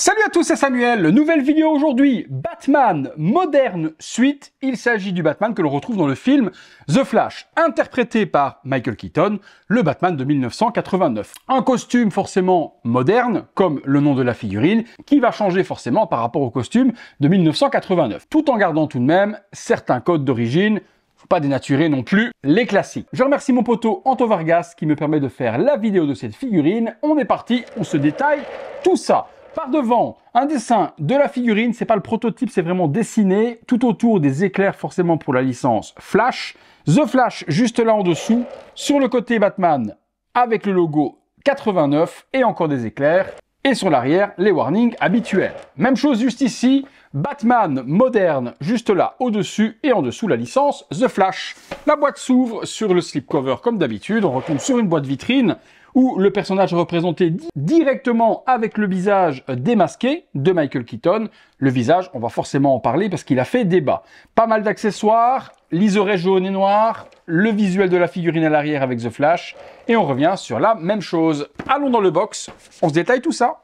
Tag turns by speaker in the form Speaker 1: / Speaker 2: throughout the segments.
Speaker 1: Salut à tous, c'est Samuel, nouvelle vidéo aujourd'hui, Batman Modern Suite. Il s'agit du Batman que l'on retrouve dans le film The Flash, interprété par Michael Keaton, le Batman de 1989. Un costume forcément moderne, comme le nom de la figurine, qui va changer forcément par rapport au costume de 1989, tout en gardant tout de même certains codes d'origine. Faut pas dénaturer non plus les classiques. Je remercie mon poteau Anto Vargas qui me permet de faire la vidéo de cette figurine. On est parti, on se détaille tout ça. Par devant, un dessin de la figurine, c'est pas le prototype, c'est vraiment dessiné. Tout autour des éclairs forcément pour la licence Flash. The Flash juste là en dessous. Sur le côté Batman avec le logo 89 et encore des éclairs. Et sur l'arrière, les warnings habituels. Même chose juste ici, Batman moderne juste là au-dessus et en dessous la licence The Flash. La boîte s'ouvre sur le slipcover comme d'habitude, on retombe sur une boîte vitrine où le personnage est représenté directement avec le visage démasqué de Michael Keaton. Le visage, on va forcément en parler parce qu'il a fait débat. Pas mal d'accessoires, liseré jaune et noir, le visuel de la figurine à l'arrière avec The Flash, et on revient sur la même chose. Allons dans le box, on se détaille tout ça.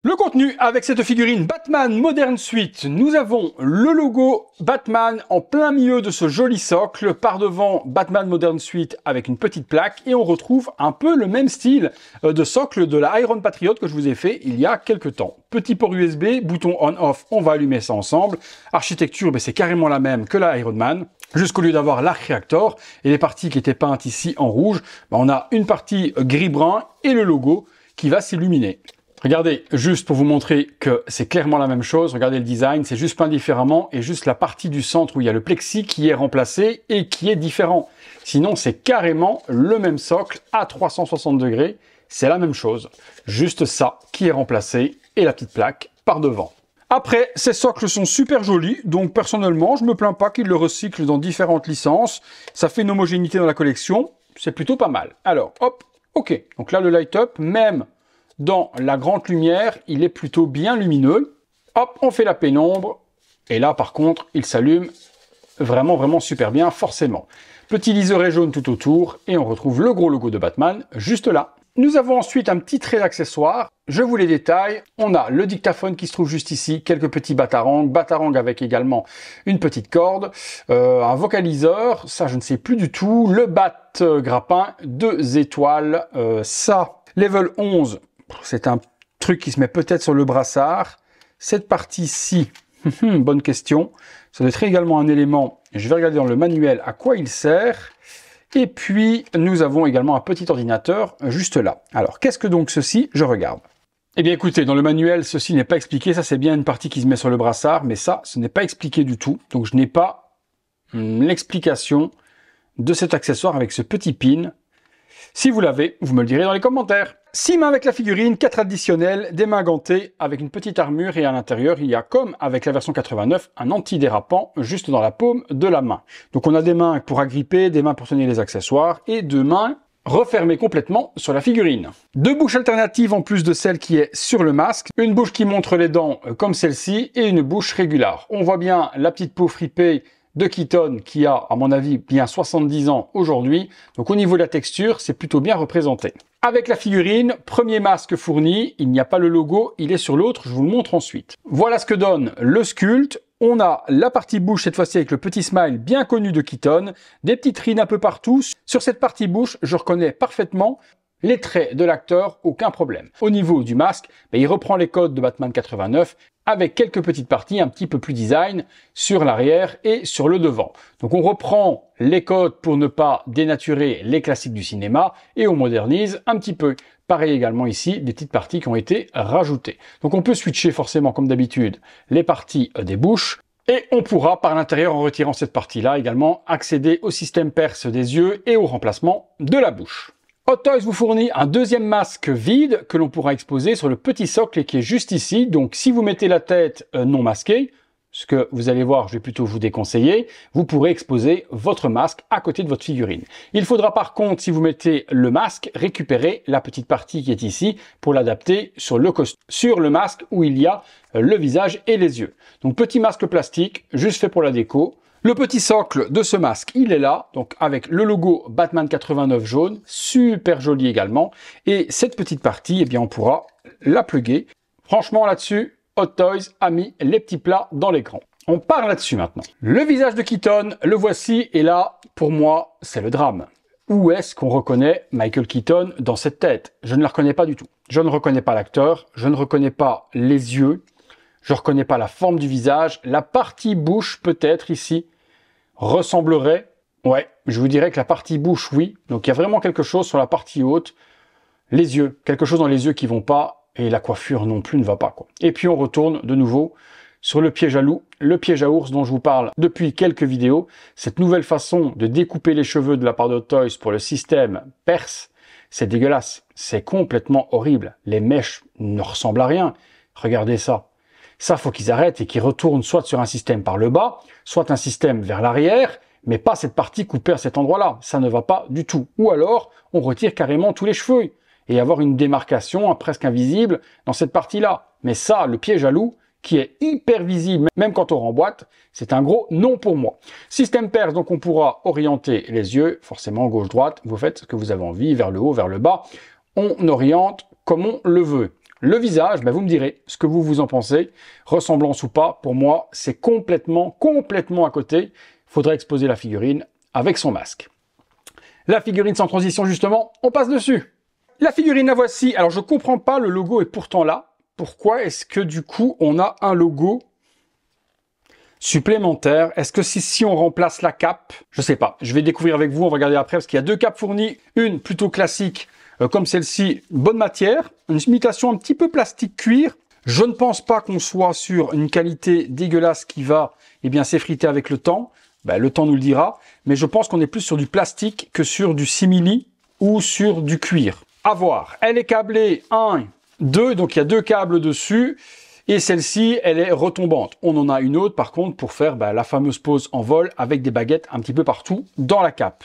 Speaker 1: Le contenu avec cette figurine Batman Modern Suite, nous avons le logo Batman en plein milieu de ce joli socle, par devant Batman Modern Suite avec une petite plaque, et on retrouve un peu le même style de socle de la Iron Patriot que je vous ai fait il y a quelques temps. Petit port USB, bouton on-off, on va allumer ça ensemble. Architecture, c'est carrément la même que la Iron Man. Jusqu'au lieu d'avoir l'arc réacteur et les parties qui étaient peintes ici en rouge, on a une partie gris-brun et le logo qui va s'illuminer. Regardez, juste pour vous montrer que c'est clairement la même chose, regardez le design, c'est juste peint différemment et juste la partie du centre où il y a le plexi qui est remplacé et qui est différent. Sinon, c'est carrément le même socle à 360 degrés, c'est la même chose. Juste ça qui est remplacé et la petite plaque par devant. Après, ces socles sont super jolis, donc personnellement, je me plains pas qu'ils le recyclent dans différentes licences. Ça fait une homogénéité dans la collection, c'est plutôt pas mal. Alors, hop, ok, donc là le light-up, même dans la grande lumière, il est plutôt bien lumineux. Hop, on fait la pénombre. Et là, par contre, il s'allume vraiment super bien, forcément. Petit liseré jaune tout autour. Et on retrouve le gros logo de Batman juste là. Nous avons ensuite un petit trait d'accessoires. Je vous les détaille. On a le dictaphone qui se trouve juste ici. Quelques petits batarangs avec également une petite corde. Un vocaliseur, ça je ne sais plus du tout. Le bat grappin, 2 étoiles. Ça, level 11. C'est un truc qui se met peut-être sur le brassard. Cette partie-ci, bonne question. Ça doit être également un élément. Je vais regarder dans le manuel à quoi il sert. Et puis, nous avons également un petit ordinateur juste là. Alors, qu'est-ce que donc ceci? Je regarde. Eh bien, écoutez, dans le manuel, ceci n'est pas expliqué. Ça, c'est bien une partie qui se met sur le brassard. Mais ça, ce n'est pas expliqué du tout. Donc, je n'ai pas l'explication de cet accessoire avec ce petit pin. Si vous l'avez, vous me le direz dans les commentaires. 6 mains avec la figurine, 4 additionnelles, des mains gantées avec une petite armure et à l'intérieur, il y a, comme avec la version 89, un antidérapant juste dans la paume de la main. Donc on a des mains pour agripper, des mains pour tenir les accessoires et 2 mains refermées complètement sur la figurine. 2 bouches alternatives en plus de celle qui est sur le masque. Une bouche qui montre les dents comme celle-ci et une bouche régulière. On voit bien la petite peau fripée de Keaton qui a, à mon avis, bien 70 ans aujourd'hui. Donc au niveau de la texture, c'est plutôt bien représenté. Avec la figurine, premier masque fourni, il n'y a pas le logo, il est sur l'autre, je vous le montre ensuite. Voilà ce que donne le sculpte. On a la partie bouche cette fois-ci avec le petit smile bien connu de Keaton, des petites rines un peu partout. Sur cette partie bouche, je reconnais parfaitement les traits de l'acteur, aucun problème. Au niveau du masque, il reprend les codes de Batman 89 avec quelques petites parties un petit peu plus design sur l'arrière et sur le devant. Donc on reprend les codes pour ne pas dénaturer les classiques du cinéma et on modernise un petit peu. Pareil également ici, des petites parties qui ont été rajoutées. Donc on peut switcher forcément comme d'habitude les parties des bouches. Et on pourra par l'intérieur, en retirant cette partie-là, également accéder au système perce des yeux et au remplacement de la bouche. Hot Toys vous fournit un deuxième masque vide que l'on pourra exposer sur le petit socle qui est juste ici. Donc si vous mettez la tête non masquée, ce que vous allez voir, je vais plutôt vous déconseiller, vous pourrez exposer votre masque à côté de votre figurine. Il faudra par contre, si vous mettez le masque, récupérer la petite partie qui est ici pour l'adapter sur le masque où il y a le visage et les yeux. Donc petit masque plastique, juste fait pour la déco. Le petit socle de ce masque, il est là, donc avec le logo Batman 89 jaune, super joli également. Et cette petite partie, eh bien, on pourra la plugger Franchement, là-dessus, Hot Toys a mis les petits plats dans l'écran. On part là-dessus maintenant. Le visage de Keaton, le voici, et là, pour moi, c'est le drame. Où est-ce qu'on reconnaît Michael Keaton dans cette tête? Je ne la reconnais pas du tout. Je ne reconnais pas l'acteur, je ne reconnais pas les yeux, je ne reconnais pas la forme du visage. La partie bouche, peut-être, ici, ressemblerait... Ouais, je vous dirais que la partie bouche, oui. Donc, il y a vraiment quelque chose sur la partie haute. Les yeux, quelque chose dans les yeux qui vont pas, et la coiffure non plus ne va pas, quoi. Et puis, on retourne de nouveau sur le piège à loup, le piège à ours dont je vous parle depuis quelques vidéos. Cette nouvelle façon de découper les cheveux de la part de Hot Toys pour le système perse, c'est dégueulasse. C'est complètement horrible. Les mèches ne ressemblent à rien. Regardez ça. Ça, faut qu'ils arrêtent et qu'ils retournent soit sur un système par le bas, soit un système vers l'arrière, mais pas cette partie coupée à cet endroit-là. Ça ne va pas du tout. Ou alors, on retire carrément tous les cheveux et avoir une démarcation presque invisible dans cette partie-là. Mais ça, le piège à loup, qui est hyper visible, même quand on remboîte, c'est un gros non pour moi. Système perse, donc on pourra orienter les yeux, forcément gauche-droite, vous faites ce que vous avez envie, vers le haut, vers le bas, on oriente comme on le veut. Le visage, ben vous me direz ce que vous en pensez, ressemblance ou pas, pour moi, c'est complètement à côté. Il faudrait exposer la figurine avec son masque. La figurine sans transition, justement, on passe dessus. La figurine, la voici. Alors, je comprends pas, le logo est pourtant là. Pourquoi est-ce que du coup on a un logo supplémentaire? Est-ce que si on remplace la cape? Je sais pas, je vais découvrir avec vous, on va regarder après parce qu'il y a deux capes fournies, une plutôt classique comme celle-ci, bonne matière, une imitation un petit peu plastique cuir. Je ne pense pas qu'on soit sur une qualité dégueulasse qui va s'effriter avec le temps. Ben, le temps nous le dira, mais je pense qu'on est plus sur du plastique que sur du simili ou sur du cuir. À voir. Elle est câblée 2, donc il y a 2 câbles dessus, et celle-ci, elle est retombante. On en a une autre, par contre, pour faire la fameuse pose en vol, avec des baguettes un petit peu partout dans la cape.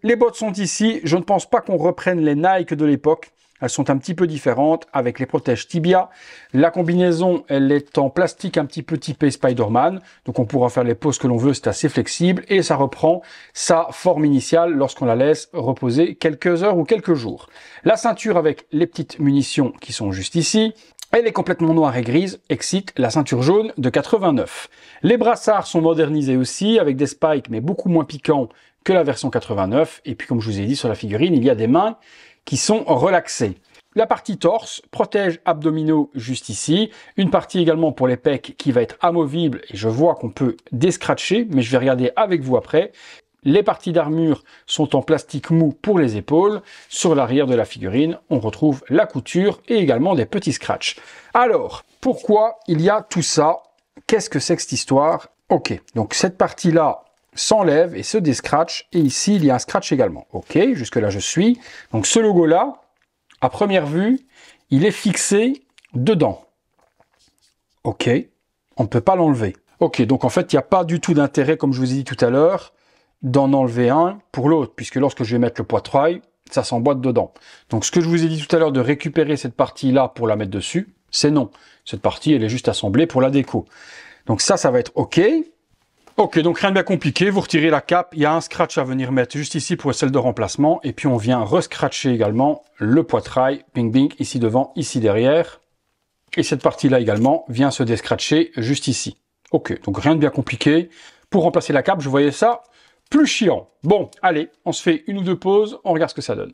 Speaker 1: Les bottes sont ici, je ne pense pas qu'on reprenne les Nike de l'époque, elles sont un petit peu différentes, avec les protèges tibia. La combinaison, elle est en plastique un petit peu typé Spider-Man, donc on pourra faire les poses que l'on veut, c'est assez flexible, et ça reprend sa forme initiale lorsqu'on la laisse reposer quelques heures ou quelques jours. La ceinture avec les petites munitions qui sont juste ici, elle est complètement noire et grise, excite la ceinture jaune de 89. Les brassards sont modernisés aussi, avec des spikes, mais beaucoup moins piquants que la version 89, et puis comme je vous ai dit sur la figurine, il y a des mains qui sont relaxés. La partie torse, protège abdominaux juste ici. Une partie également pour les pecs qui va être amovible et je vois qu'on peut descratcher, mais je vais regarder avec vous après. Les parties d'armure sont en plastique mou pour les épaules. Sur l'arrière de la figurine, on retrouve la couture et également des petits scratchs. Alors, pourquoi il y a tout ça? Qu'est-ce que c'est que cette histoire? Ok, donc cette partie-là s'enlève et se descratch, et ici il y a un scratch également. Ok, jusque là je suis. Donc ce logo là, à première vue, il est fixé dedans. Ok, on ne peut pas l'enlever. Ok, donc en fait il n'y a pas du tout d'intérêt, comme je vous ai dit tout à l'heure, d'en enlever un pour l'autre, puisque lorsque je vais mettre le poitrail, ça s'emboîte dedans. Donc ce que je vous ai dit tout à l'heure de récupérer cette partie là pour la mettre dessus, c'est non. Cette partie elle est juste assemblée pour la déco. Donc ça va être ok. Ok, donc rien de bien compliqué, vous retirez la cape, il y a un scratch à venir mettre juste ici pour celle de remplacement, et puis on vient rescratcher également le poitrail, bing bing, ici devant, ici derrière, et cette partie-là également vient se descratcher juste ici. Ok, donc rien de bien compliqué. Pour remplacer la cape, je voyais ça plus chiant. Bon, allez, on se fait une ou deux pauses, on regarde ce que ça donne.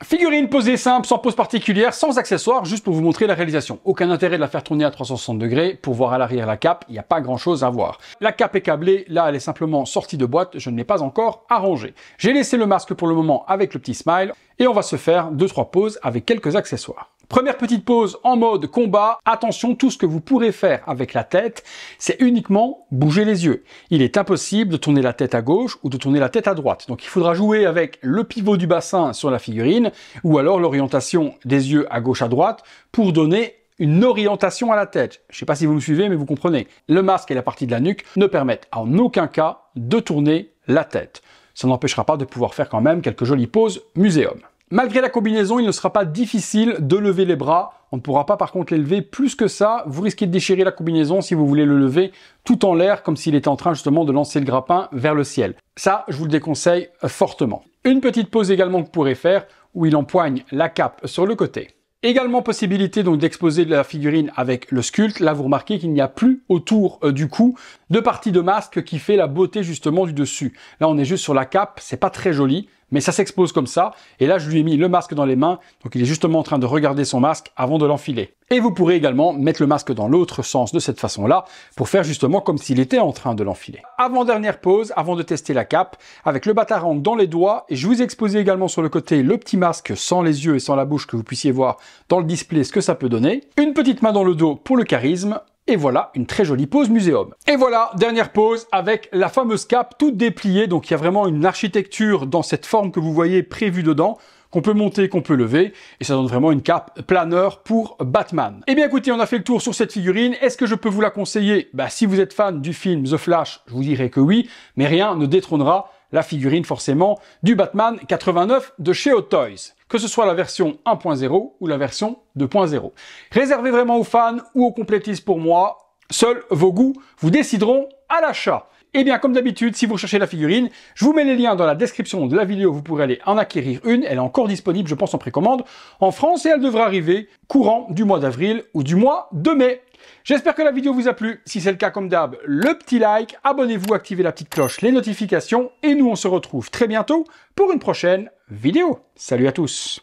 Speaker 1: Figurine posée simple, sans pose particulière, sans accessoires, juste pour vous montrer la réalisation. Aucun intérêt de la faire tourner à 360 degrés. Pour voir à l'arrière la cape, il n'y a pas grand chose à voir. La cape est câblée, là elle est simplement sortie de boîte, je ne l'ai pas encore arrangée. J'ai laissé le masque pour le moment avec le petit smile, et on va se faire 2-3 poses avec quelques accessoires. Première petite pause en mode combat. Attention, tout ce que vous pourrez faire avec la tête, c'est uniquement bouger les yeux. Il est impossible de tourner la tête à gauche ou de tourner la tête à droite. Donc il faudra jouer avec le pivot du bassin sur la figurine ou alors l'orientation des yeux à gauche à droite pour donner une orientation à la tête. Je ne sais pas si vous me suivez, mais vous comprenez. Le masque et la partie de la nuque ne permettent en aucun cas de tourner la tête. Ça n'empêchera pas de pouvoir faire quand même quelques jolies poses muséum. Malgré la combinaison, il ne sera pas difficile de lever les bras. On ne pourra pas par contre les lever plus que ça. Vous risquez de déchirer la combinaison si vous voulez le lever tout en l'air, comme s'il était en train justement de lancer le grappin vers le ciel. Ça, je vous le déconseille fortement. Une petite pose également que vous pourrez faire, où il empoigne la cape sur le côté. Également possibilité donc d'exposer la figurine avec le sculpte. Là, vous remarquez qu'il n'y a plus autour du cou de partie de masque qui fait la beauté justement du dessus. Là, on est juste sur la cape, c'est pas très joli, mais ça s'expose comme ça. Et là, je lui ai mis le masque dans les mains, donc il est justement en train de regarder son masque avant de l'enfiler. Et vous pourrez également mettre le masque dans l'autre sens de cette façon-là, pour faire justement comme s'il était en train de l'enfiler. Avant-dernière pause, avant de tester la cape, avec le batarang dans les doigts, et je vous ai exposé également sur le côté le petit masque sans les yeux et sans la bouche, que vous puissiez voir dans le display ce que ça peut donner. Une petite main dans le dos pour le charisme. Et voilà, une très jolie pose muséum. Et voilà, dernière pose avec la fameuse cape toute dépliée. Donc il y a vraiment une architecture dans cette forme que vous voyez prévue dedans, qu'on peut monter, qu'on peut lever, et ça donne vraiment une cape planeur pour Batman. Eh bien écoutez, on a fait le tour sur cette figurine. Est-ce que je peux vous la conseiller? Si vous êtes fan du film The Flash, je vous dirais que oui, mais rien ne détrônera la figurine forcément du Batman 89 de chez Hot Toys, que ce soit la version 1.0 ou la version 2.0. Réservé vraiment aux fans ou aux complétistes pour moi, seuls vos goûts vous décideront à l'achat. Et bien comme d'habitude, si vous recherchez la figurine, je vous mets les liens dans la description de la vidéo, vous pourrez aller en acquérir une, elle est encore disponible je pense en précommande en France et elle devrait arriver courant du mois d'avril ou du mois de mai. J'espère que la vidéo vous a plu. Si c'est le cas, comme d'hab, le petit like, abonnez-vous, activez la petite cloche, les notifications, et nous on se retrouve très bientôt pour une prochaine vidéo. Salut à tous!